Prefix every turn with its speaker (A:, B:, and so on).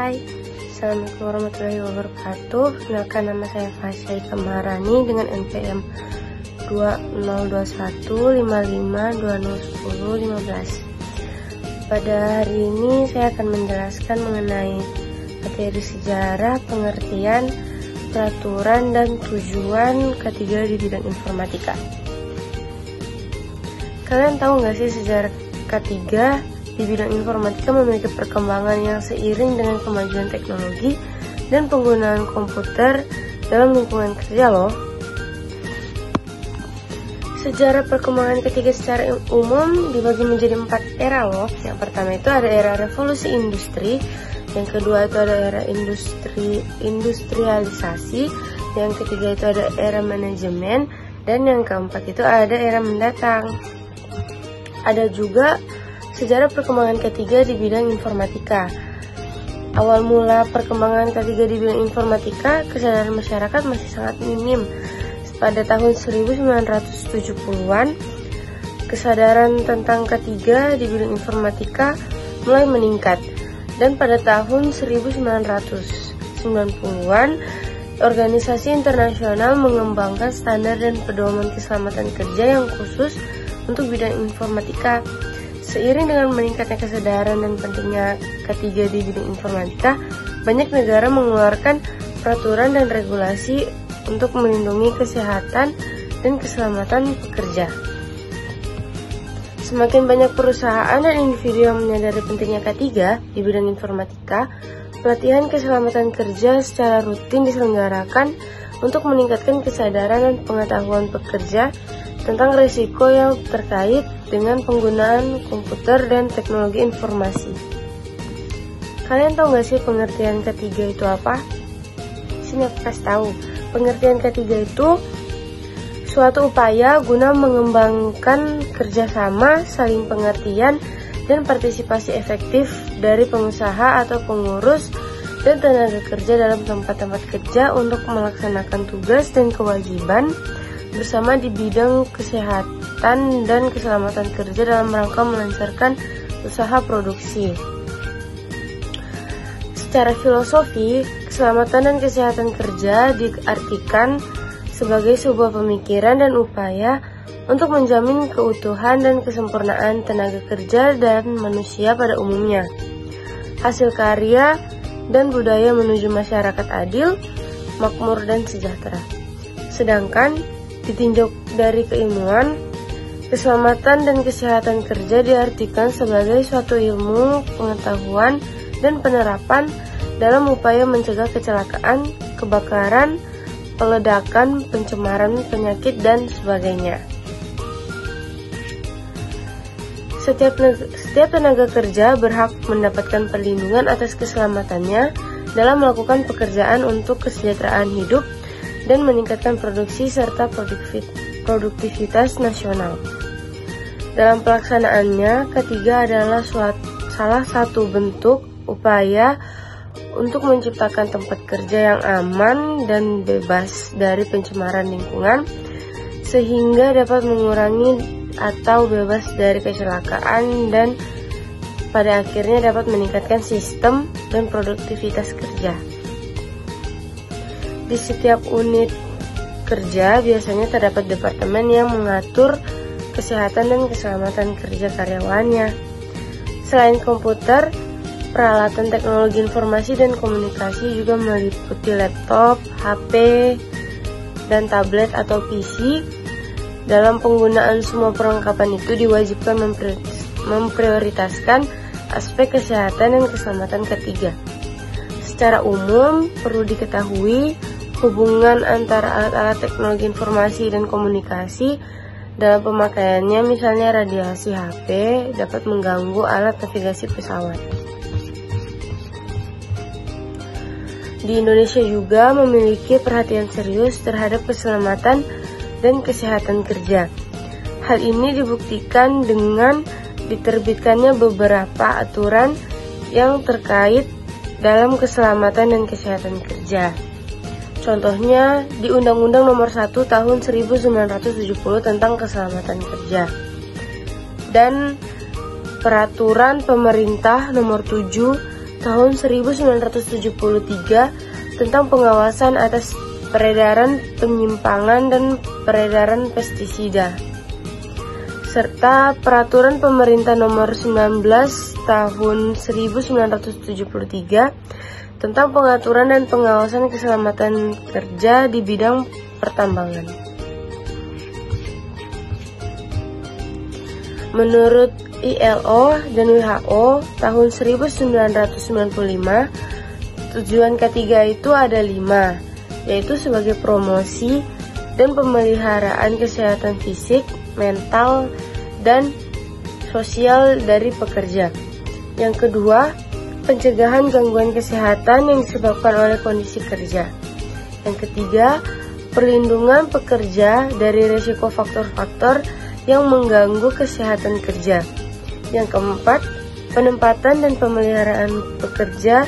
A: Hai, Assalamualaikum warahmatullahi wabarakatuh. Kenalkan, nama saya Fasya Kamarani dengan NPM 202155201015. Pada hari ini saya akan menjelaskan mengenai materi sejarah, pengertian, peraturan, dan tujuan ketiga di bidang informatika. Kalian tahu nggak sih sejarah ketiga di bidang informatika memiliki perkembangan yang seiring dengan kemajuan teknologi dan penggunaan komputer dalam lingkungan kerja loh. Sejarah perkembangan ketiga secara umum dibagi menjadi 4 era loh. Yang pertama itu ada era revolusi industri, yang kedua itu ada era industrialisasi, yang ketiga itu ada era manajemen, dan yang keempat itu ada era mendatang. Ada juga sejarah perkembangan ketiga di bidang informatika. Awal mula perkembangan ketiga di bidang informatika, kesadaran masyarakat masih sangat minim. Pada tahun 1970-an, kesadaran tentang ketiga di bidang informatika mulai meningkat. Dan pada tahun 1990-an, organisasi internasional mengembangkan standar dan pedoman keselamatan kerja yang khusus untuk bidang informatika. Seiring dengan meningkatnya kesadaran dan pentingnya ketiga di bidang informatika, banyak negara mengeluarkan peraturan dan regulasi untuk melindungi kesehatan dan keselamatan pekerja. Semakin banyak perusahaan dan individu yang menyadari pentingnya ketiga di bidang informatika, pelatihan keselamatan kerja secara rutin diselenggarakan untuk meningkatkan kesadaran dan pengetahuan pekerja tentang risiko yang terkait dengan penggunaan komputer dan teknologi informasi. Kalian tahu gak sih pengertian ketiga itu apa? Sini aku kasih tahu. Pengertian ketiga itu suatu upaya guna mengembangkan kerjasama, saling pengertian, dan partisipasi efektif dari pengusaha atau pengurus dan tenaga kerja dalam tempat-tempat kerja untuk melaksanakan tugas dan kewajiban bersama di bidang kesehatan dan keselamatan kerja dalam rangka melancarkan usaha produksi. Secara filosofi, keselamatan dan kesehatan kerja diartikan sebagai sebuah pemikiran dan upaya untuk menjamin keutuhan dan kesempurnaan tenaga kerja dan manusia pada umumnya, hasil karya dan budaya menuju masyarakat adil, makmur, dan sejahtera. Sedangkan ditinjau dari keilmuan, keselamatan dan kesehatan kerja diartikan sebagai suatu ilmu, pengetahuan, dan penerapan dalam upaya mencegah kecelakaan, kebakaran, peledakan, pencemaran penyakit, dan sebagainya. Setiap tenaga kerja berhak mendapatkan perlindungan atas keselamatannya dalam melakukan pekerjaan untuk kesejahteraan hidup dan meningkatkan produksi serta produktivitas nasional. Dalam pelaksanaannya, ketiga adalah salah satu bentuk upaya untuk menciptakan tempat kerja yang aman dan bebas dari pencemaran lingkungan, sehingga dapat mengurangi atau bebas dari kecelakaan dan pada akhirnya dapat meningkatkan sistem dan produktivitas kerja. Di setiap unit kerja biasanya terdapat departemen yang mengatur kesehatan dan keselamatan kerja karyawannya. Selain komputer, peralatan teknologi informasi dan komunikasi juga meliputi laptop, HP, dan tablet atau PC. Dalam penggunaan semua perlengkapan itu diwajibkan memprioritaskan aspek kesehatan dan keselamatan ketiga. Secara umum, perlu diketahui hubungan antara alat-alat teknologi informasi dan komunikasi dalam pemakaiannya, misalnya radiasi HP dapat mengganggu alat navigasi pesawat. Di Indonesia juga memiliki perhatian serius terhadap keselamatan dan kesehatan kerja. Hal ini dibuktikan dengan diterbitkannya beberapa aturan yang terkait dalam keselamatan dan kesehatan kerja. Contohnya di Undang-Undang Nomor 1 Tahun 1970 tentang Keselamatan Kerja dan Peraturan Pemerintah Nomor 7 tahun 1973 tentang pengawasan atas peredaran, penyimpangan, dan peredaran pestisida, serta Peraturan Pemerintah Nomor 19 Tahun 1973 tentang pengaturan dan pengawasan keselamatan kerja di bidang pertambangan. Menurut ILO dan WHO tahun 1995, tujuan ketiga itu ada 5, yaitu sebagai promosi dan pemeliharaan kesehatan fisik, mental, dan sosial dari pekerja. Yang kedua, pencegahan gangguan kesehatan yang disebabkan oleh kondisi kerja. Yang ketiga, perlindungan pekerja dari risiko faktor-faktor yang mengganggu kesehatan kerja. Yang keempat, penempatan dan pemeliharaan pekerja